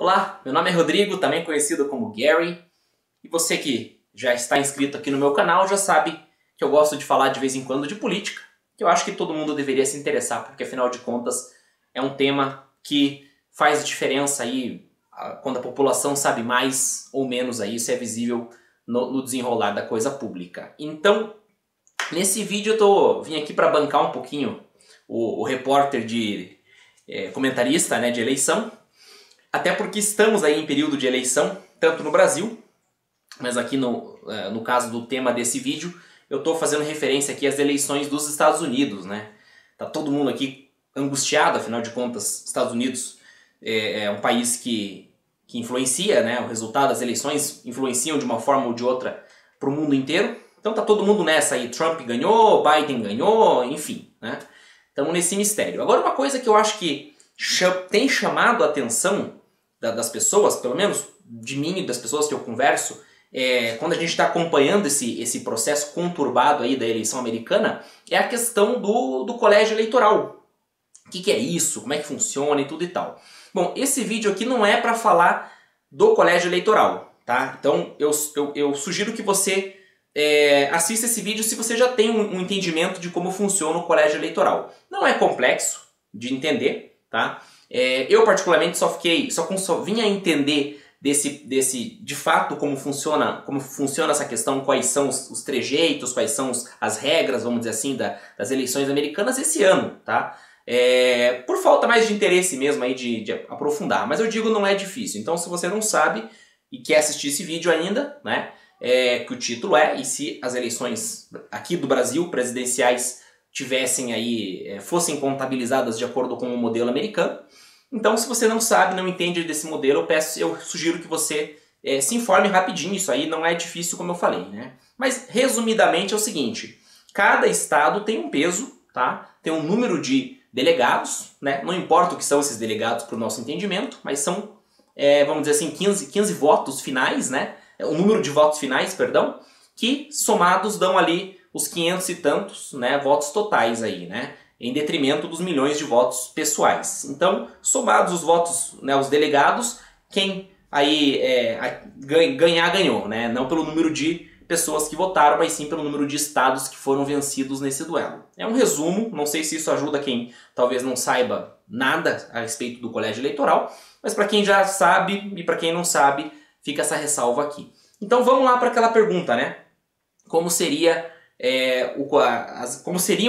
Olá, meu nome é Rodrigo, também conhecido como Gary, e você que já está inscrito aqui no meu canal já sabe que eu gosto de falar de vez em quando de política, que eu acho que todo mundo deveria se interessar, porque afinal de contas é um tema que faz diferença aí quando a população sabe mais ou menos aí, isso é visível no desenrolar da coisa pública. Então, nesse vídeo eu vim aqui para bancar um pouquinho o repórter comentarista, né, de eleição. Até porque estamos aí em período de eleição, tanto no Brasil, mas aqui no caso do tema desse vídeo, eu estou fazendo referência aqui às eleições dos Estados Unidos, né? Tá todo mundo aqui angustiado, afinal de contas, Estados Unidos é um país que influencia, né? O resultado das eleições influenciam de uma forma ou de outra para o mundo inteiro. Então tá todo mundo nessa aí, Trump ganhou, Biden ganhou, enfim, né? Estamos nesse mistério. Agora uma coisa que eu acho que tem chamado a atenção das pessoas, pelo menos de mim e das pessoas que eu converso, quando a gente está acompanhando esse processo conturbado aí da eleição americana, é a questão do colégio eleitoral. O que é isso? Como é que funciona e tudo e tal. Bom, esse vídeo aqui não é para falar do colégio eleitoral, tá? Então eu sugiro que você assista esse vídeo se você já tem um entendimento de como funciona o colégio eleitoral. Não é complexo de entender, tá? Eu particularmente só vim a entender de fato como funciona essa questão, quais são os trejeitos, quais são as regras, vamos dizer assim, das eleições americanas esse ano, tá? Por falta mais de interesse mesmo aí de aprofundar, mas eu digo não é difícil. Então se você não sabe e quer assistir esse vídeo ainda, né, que o título e se as eleições aqui do Brasil, presidenciais, fossem contabilizadas de acordo com o modelo americano. Então, se você não sabe, não entende desse modelo, eu sugiro que você se informe rapidinho. Isso aí não é difícil, como eu falei, né? Mas, resumidamente, é o seguinte: cada estado tem um peso, tá? Tem um número de delegados, né? Não importa o que são esses delegados para o nosso entendimento, mas são, vamos dizer assim, 15 votos finais, né? O número de votos finais, perdão, que somados dão ali os 500 e tantos, né, votos totais aí, né, em detrimento dos milhões de votos pessoais. Então, somados os votos, né, os delegados, quem aí ganhar, ganhou, né, não pelo número de pessoas que votaram, mas sim pelo número de estados que foram vencidos nesse duelo. É um resumo, não sei se isso ajuda quem talvez não saiba nada a respeito do colégio eleitoral, mas para quem já sabe e para quem não sabe, fica essa ressalva aqui. Então vamos lá para aquela pergunta, né, como seriam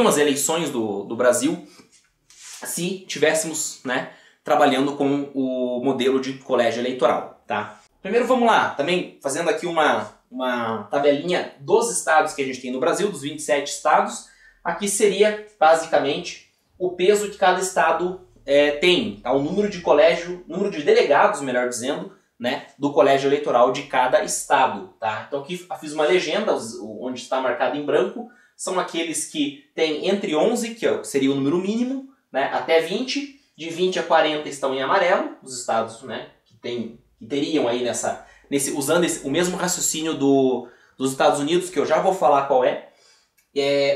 as eleições do Brasil se tivéssemos, né, trabalhando com o modelo de colégio eleitoral, tá? Primeiro vamos lá, também fazendo aqui uma tabelinha dos estados que a gente tem no Brasil, dos 27 estados. Aqui seria basicamente o peso que cada estado tem, tá? O número de delegados, melhor dizendo, né, do colégio eleitoral de cada estado, tá? Então aqui eu fiz uma legenda, onde está marcado em branco, são aqueles que têm entre 11, que seria o número mínimo, né, até 20, de 20 a 40 estão em amarelo, os estados, né, que teriam aí usando o mesmo raciocínio dos Estados Unidos, que eu já vou falar qual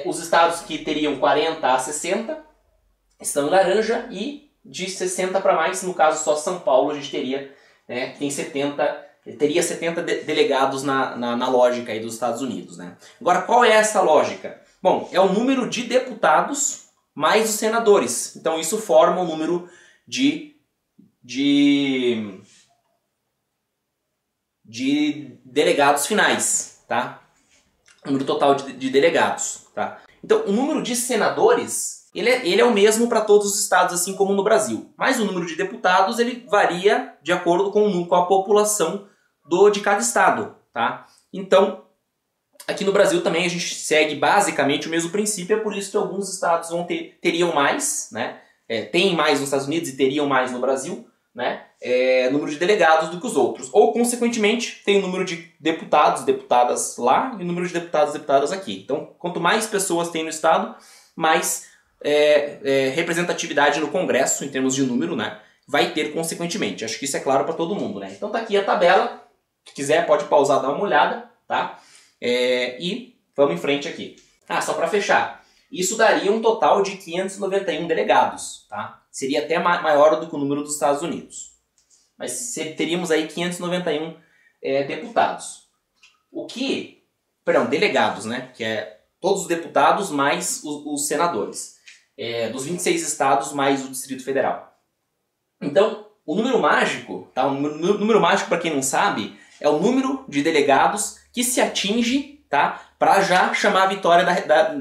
os estados que teriam 40 a 60 estão em laranja, e de 60 para mais, no caso só São Paulo, a gente teria, né, teria 70 delegados na lógica aí dos Estados Unidos, né? Agora, qual é essa lógica? Bom, é o número de deputados mais os senadores. Então isso forma o número de delegados finais, tá? O número total de delegados, tá? Então o número de senadores ele é o mesmo para todos os estados, assim como no Brasil. Mas o número de deputados ele varia de acordo com a população de cada estado, tá? Então, aqui no Brasil também a gente segue basicamente o mesmo princípio, é por isso que alguns estados teriam mais, né? Tem mais nos Estados Unidos e teriam mais no Brasil, né? Número de delegados do que os outros. Ou, consequentemente, tem o número de deputados, deputadas lá, e o número de deputados, deputadas aqui. Então, quanto mais pessoas tem no estado, mais representatividade no Congresso, em termos de número, né, vai ter consequentemente. Acho que isso é claro para todo mundo, né? Então tá aqui a tabela. Se quiser pode pausar, dar uma olhada, tá? E vamos em frente aqui. Só para fechar. Isso daria um total de 591 delegados, tá? Seria até maior do que o número dos Estados Unidos. mas teríamos aí 591 deputados. Delegados, né? Que é todos os deputados mais os senadores. Dos 26 estados mais o Distrito Federal. Então, o número mágico, tá? O número mágico, para quem não sabe, é o número de delegados que se atinge, tá? Para já chamar a vitória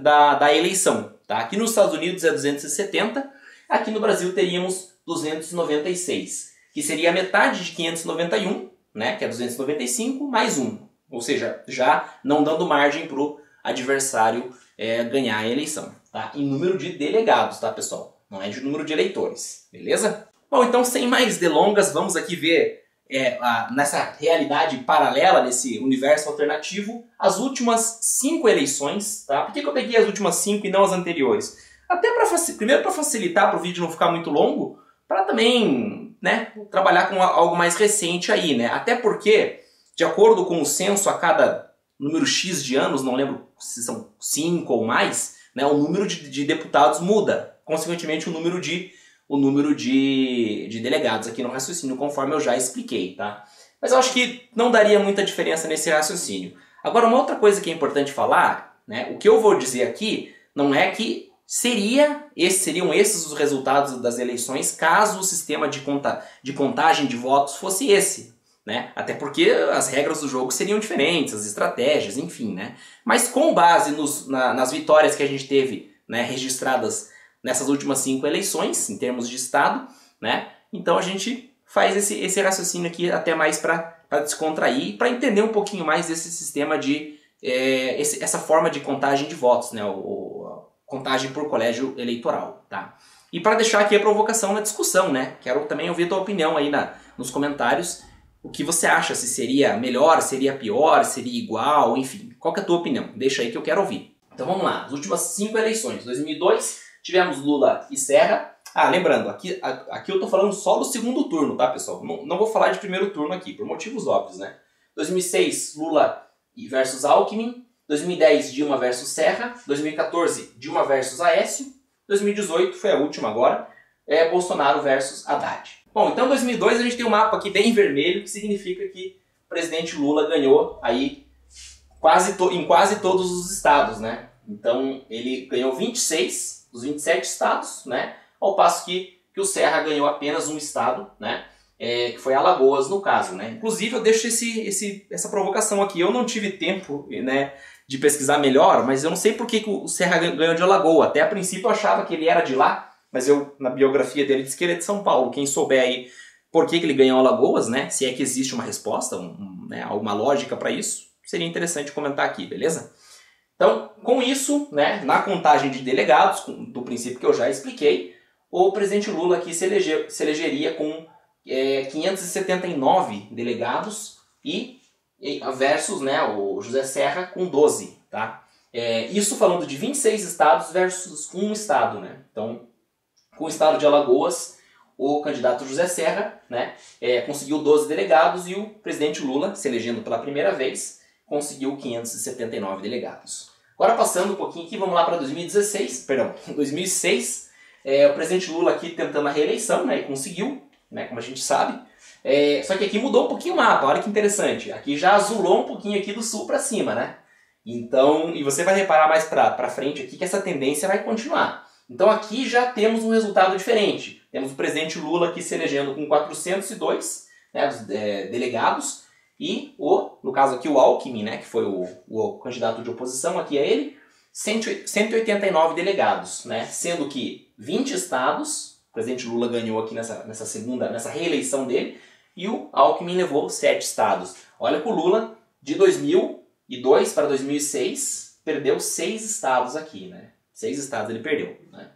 da eleição. Tá? Aqui nos Estados Unidos é 270, aqui no Brasil teríamos 296, que seria a metade de 591, né? Que é 295, mais 1. Ou seja, já não dando margem para o adversário ganhar a eleição. Tá? Em número de delegados, tá, pessoal? Não é de número de eleitores, beleza? Bom, então sem mais delongas, vamos aqui ver nessa realidade paralela, nesse universo alternativo, as últimas 5 eleições. Tá? Por que eu peguei as últimas 5 e não as anteriores? Até primeiro para facilitar, para o vídeo não ficar muito longo, para também, né, trabalhar com algo mais recente aí, né? Até porque, de acordo com o censo, a cada número X de anos, não lembro se são 5 ou mais, né, o número de deputados muda. Consequentemente, o número de delegados aqui no raciocínio, conforme eu já expliquei, tá? Mas eu acho que não daria muita diferença nesse raciocínio. Agora, uma outra coisa que é importante falar, né, o que eu vou dizer aqui não é que seriam esses os resultados das eleições caso o sistema de contagem de votos fosse esse, né? Até porque as regras do jogo seriam diferentes, as estratégias, enfim, né? Mas com base nas vitórias que a gente teve, né, registradas nessas últimas 5 eleições, em termos de Estado, né? Então a gente faz esse raciocínio aqui até mais para descontrair, para entender um pouquinho mais desse sistema essa forma de contagem de votos, né? Contagem por colégio eleitoral, tá? E para deixar aqui a provocação na discussão, né? Quero também ouvir a tua opinião aí nos comentários. O que você acha? Se seria melhor, seria pior, seria igual, enfim. Qual que é a tua opinião? Deixa aí que eu quero ouvir. Então vamos lá. As últimas 5 eleições. 2002, tivemos Lula e Serra. Ah, lembrando, aqui eu tô falando só do segundo turno, tá, pessoal? Não vou falar de primeiro turno aqui, por motivos óbvios, né? 2006, Lula versus Alckmin. 2010, Dilma versus Serra. 2014, Dilma versus Aécio. 2018, foi a última agora, Bolsonaro versus Haddad. Bom, então em 2002 a gente tem um mapa aqui bem vermelho, que significa que o presidente Lula ganhou aí em quase todos os estados, né? Então ele ganhou 26 dos 27 estados, né? Ao passo que o Serra ganhou apenas um estado, né? Que foi Alagoas no caso, né? Inclusive eu deixo essa provocação aqui. Eu não tive tempo, né, de pesquisar melhor, mas eu não sei por que o Serra ganhou de Alagoas. Até a princípio eu achava que ele era de lá, mas na biografia dele diz que ele é de São Paulo. Quem souber aí por que ele ganhou Alagoas, né? Se é que existe uma resposta, né, alguma lógica para isso, seria interessante comentar aqui, beleza? Então, com isso, né, na contagem de delegados, do princípio que eu já expliquei, o presidente Lula aqui se elegeria com 579 delegados versus, né, o José Serra com 12, tá? Isso falando de 26 estados versus um estado, né? Então, com o estado de Alagoas, o candidato José Serra, né, conseguiu 12 delegados e o presidente Lula, se elegendo pela primeira vez, conseguiu 579 delegados. Agora passando um pouquinho aqui, vamos lá para 2006, o presidente Lula aqui tentando a reeleição, né, e conseguiu, né, como a gente sabe. Só que aqui mudou um pouquinho o mapa, olha que interessante. Aqui já azulou um pouquinho aqui do sul para cima, né? Então, e você vai reparar mais para frente aqui que essa tendência vai continuar. Então aqui já temos um resultado diferente. Temos o presidente Lula aqui se elegendo com 402, né, delegados e no caso aqui o Alckmin, né, que foi o candidato de oposição, aqui é ele, 189 delegados, né, sendo que 20 estados, o presidente Lula ganhou aqui nessa reeleição dele, e o Alckmin levou 7 estados. Olha que o Lula, de 2002 para 2006, perdeu 6 estados aqui, né? 6 estados ele perdeu, né?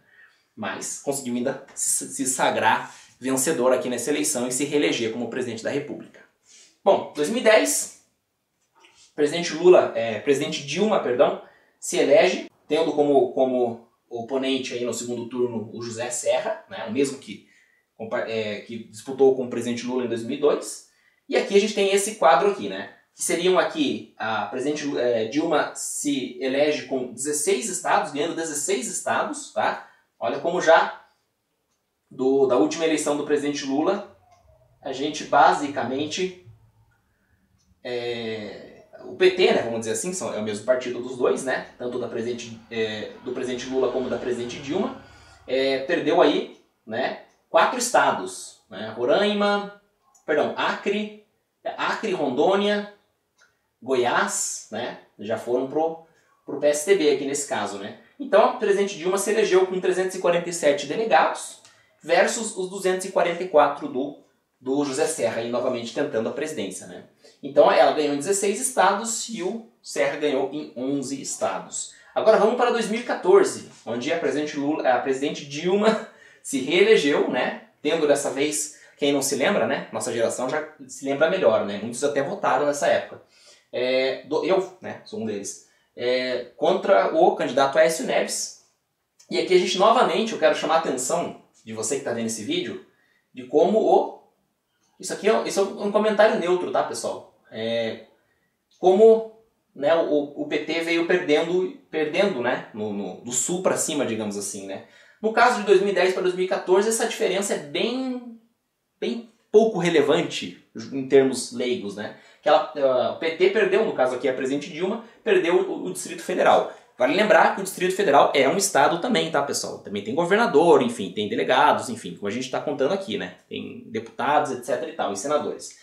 Mas conseguiu ainda se sagrar vencedor aqui nessa eleição e se reeleger como presidente da República. Bom, 2010, presidente Dilma, se elege, tendo como oponente aí no segundo turno o José Serra, né? O mesmo que disputou com o presidente Lula em 2002. E aqui a gente tem esse quadro aqui, né? Que seriam aqui, a presidente Dilma se elege com 16 estados, ganhando 16 estados, tá? Olha como já da última eleição do presidente Lula, a gente basicamente... o PT, né, vamos dizer assim, é o mesmo partido dos dois, né, tanto do presidente Lula como da presidente Dilma, perdeu aí, né, 4 estados, né, Acre, Rondônia, Goiás, né, já foram pro PSDB aqui nesse caso, né. Então a presidente Dilma se elegeu com 347 delegados versus os 244 do José Serra, aí novamente tentando a presidência, né. Então ela ganhou em 16 estados e o Serra ganhou em 11 estados. Agora vamos para 2014, onde a presidente Dilma se reelegeu, né, tendo dessa vez, quem não se lembra, né, nossa geração já se lembra melhor, né, muitos até votaram nessa época. Eu, né, sou um deles, contra o candidato Aécio Neves. E aqui a gente novamente, eu quero chamar a atenção de você que está vendo esse vídeo, de como isso é um comentário neutro, tá, pessoal? Como, né, o PT veio perdendo, né, do sul para cima, digamos assim, né. No caso de 2010 para 2014, essa diferença é bem pouco relevante em termos leigos, né. O PT perdeu, no caso aqui a presidente Dilma, perdeu o Distrito Federal. Vale lembrar que o Distrito Federal é um estado também, tá, pessoal? Também tem governador, enfim, tem delegados, enfim, como a gente está contando aqui, né? Tem deputados, etc e tal, e senadores.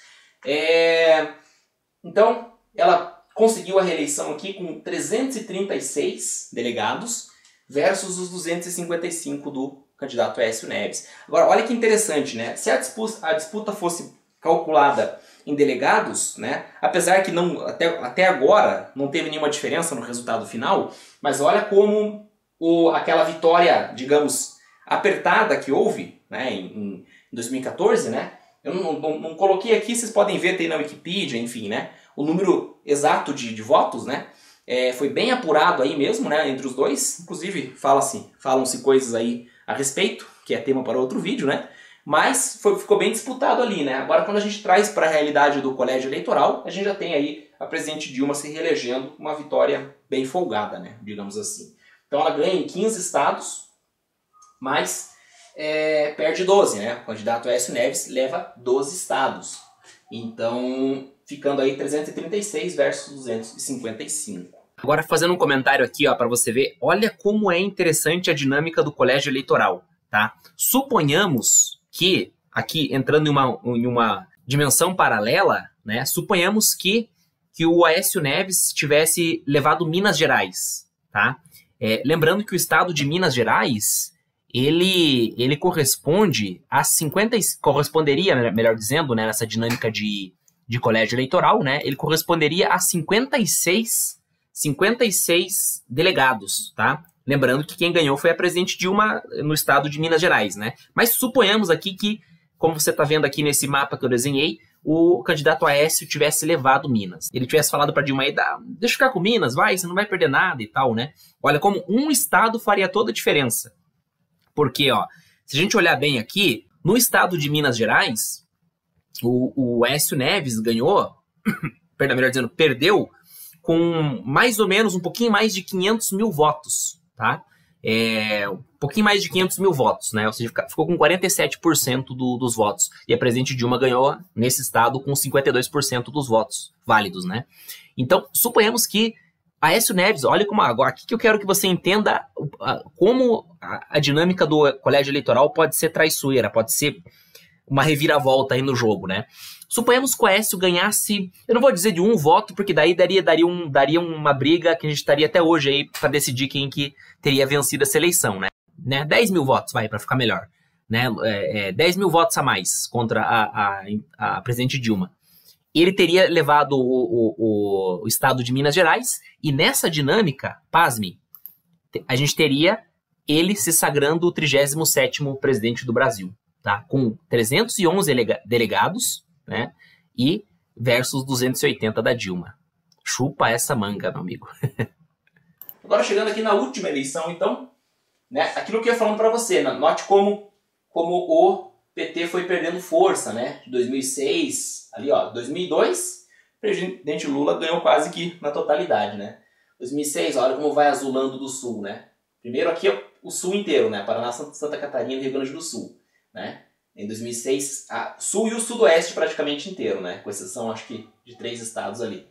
Então, ela conseguiu a reeleição aqui com 336 delegados versus os 255 do candidato Aécio Neves. Agora, olha que interessante, né? Se a disputa fosse calculada em delegados, né, apesar que até agora não teve nenhuma diferença no resultado final, mas olha como aquela vitória, digamos, apertada que houve, né, em 2014, né, eu não coloquei aqui, vocês podem ver, tem na Wikipedia, enfim, né, o número exato de votos, né, foi bem apurado aí mesmo, né, entre os dois, inclusive falam-se coisas aí a respeito, que é tema para outro vídeo, né, mas ficou bem disputado ali, né? Agora, quando a gente traz para a realidade do colégio eleitoral, a gente já tem aí a presidente Dilma se reelegendo, uma vitória bem folgada, né? Digamos assim. Então ela ganha em 15 estados, mas perde 12, né? O candidato Aécio Neves leva 12 estados. Então, ficando aí 336 versus 255. Agora, fazendo um comentário aqui, ó, para você ver, olha como é interessante a dinâmica do colégio eleitoral, tá? Suponhamos que, aqui entrando em uma dimensão paralela, né, suponhamos que o Aécio Neves tivesse levado Minas Gerais, tá? Lembrando que o estado de Minas Gerais, ele corresponderia, melhor dizendo, né, nessa dinâmica de colégio eleitoral, né, ele corresponderia a 56 delegados, tá? Lembrando que quem ganhou foi a presidente Dilma no estado de Minas Gerais, né? Mas suponhamos aqui que, como você está vendo aqui nesse mapa que eu desenhei, o candidato Aécio tivesse levado Minas. Ele tivesse falado para Dilma aí, deixa eu ficar com Minas, você não vai perder nada e tal, né? Olha como um estado faria toda a diferença. Porque, ó, se a gente olhar bem aqui, no estado de Minas Gerais, o Aécio Neves ganhou, perdeu com mais ou menos um pouquinho mais de 500 mil votos, tá? Um pouquinho mais de 500 mil votos, né? Ou seja, ficou com 47% dos votos. E a presidente Dilma ganhou nesse estado com 52% dos votos válidos, né? Então, suponhamos que Aécio Neves, olha como agora, aqui que eu quero que você entenda como a dinâmica do colégio eleitoral pode ser traiçoeira, pode ser uma reviravolta aí no jogo, né? Suponhamos que o Aécio ganhasse, eu não vou dizer de um voto, porque daí daria uma briga que a gente estaria até hoje aí para decidir quem que teria vencido essa eleição, né? 10 mil votos, para ficar melhor, né? 10 mil votos a mais contra a presidente Dilma. Ele teria levado o estado de Minas Gerais, e nessa dinâmica, pasme, a gente teria ele se sagrando o 37º presidente do Brasil, tá? Com 311 delegados, né? E versus 280 da Dilma. Chupa essa manga, meu amigo. Agora chegando aqui na última eleição, então, né? Aquilo que eu ia falando para você, note como o PT foi perdendo força, né? De 2006, ali ó, 2002, o presidente Lula ganhou quase que na totalidade, né? 2006, olha como vai azulando do sul, né? Primeiro aqui o sul inteiro, né? Paraná, Santa Catarina e Rio Grande do Sul, né? Em 2006, a sul e o sudoeste praticamente inteiro, né? Com exceção, acho que, de 3 estados ali.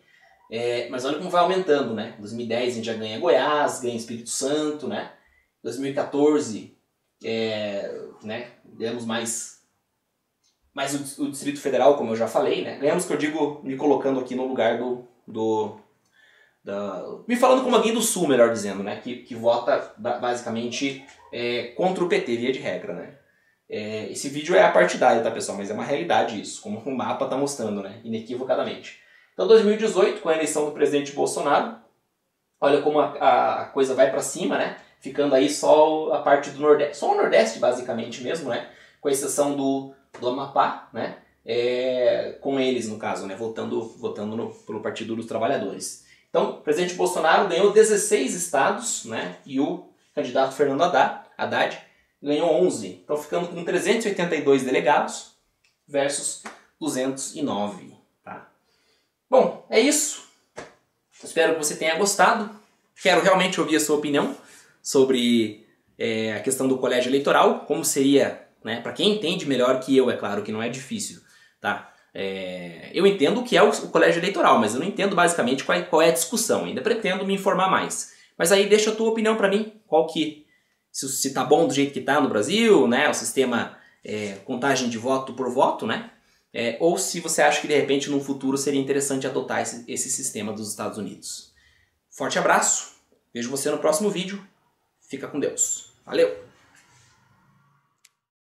Mas olha como vai aumentando, né? Em 2010 a gente já ganha Goiás, ganha Espírito Santo, né? 2014, né? Ganhamos mais o Distrito Federal, como eu já falei, né? Ganhamos, que eu digo, me colocando aqui no lugar me falando como alguém do Sul, melhor dizendo, né? Que vota basicamente contra o PT, via de regra, né? Esse vídeo é apartidário, tá, pessoal? Mas é uma realidade isso, como o mapa tá mostrando, né? Inequivocadamente. Então, 2018, com a eleição do presidente Bolsonaro, olha como a coisa vai para cima, né? Ficando aí só a parte do Nordeste, só o Nordeste, basicamente mesmo, né? Com exceção do Amapá, né? Com eles, no caso, né? Votando pelo Partido dos Trabalhadores. Então, o presidente Bolsonaro ganhou 16 estados, né? E o candidato Fernando Haddad ganhou 11. Então, ficando com 382 delegados versus 209. Tá? Bom, é isso. Espero que você tenha gostado. Quero realmente ouvir a sua opinião sobre a questão do colégio eleitoral. Como seria, né? Para quem entende melhor que eu, é claro que não é difícil, tá? Eu entendo o que é o colégio eleitoral, mas eu não entendo basicamente qual é a discussão. Ainda pretendo me informar mais. Mas aí deixa a tua opinião para mim. Se tá bom do jeito que tá no Brasil, né? O sistema contagem de voto por voto, né? Ou se você acha que de repente no futuro seria interessante adotar esse sistema dos Estados Unidos. Forte abraço. Vejo você no próximo vídeo. Fica com Deus. Valeu!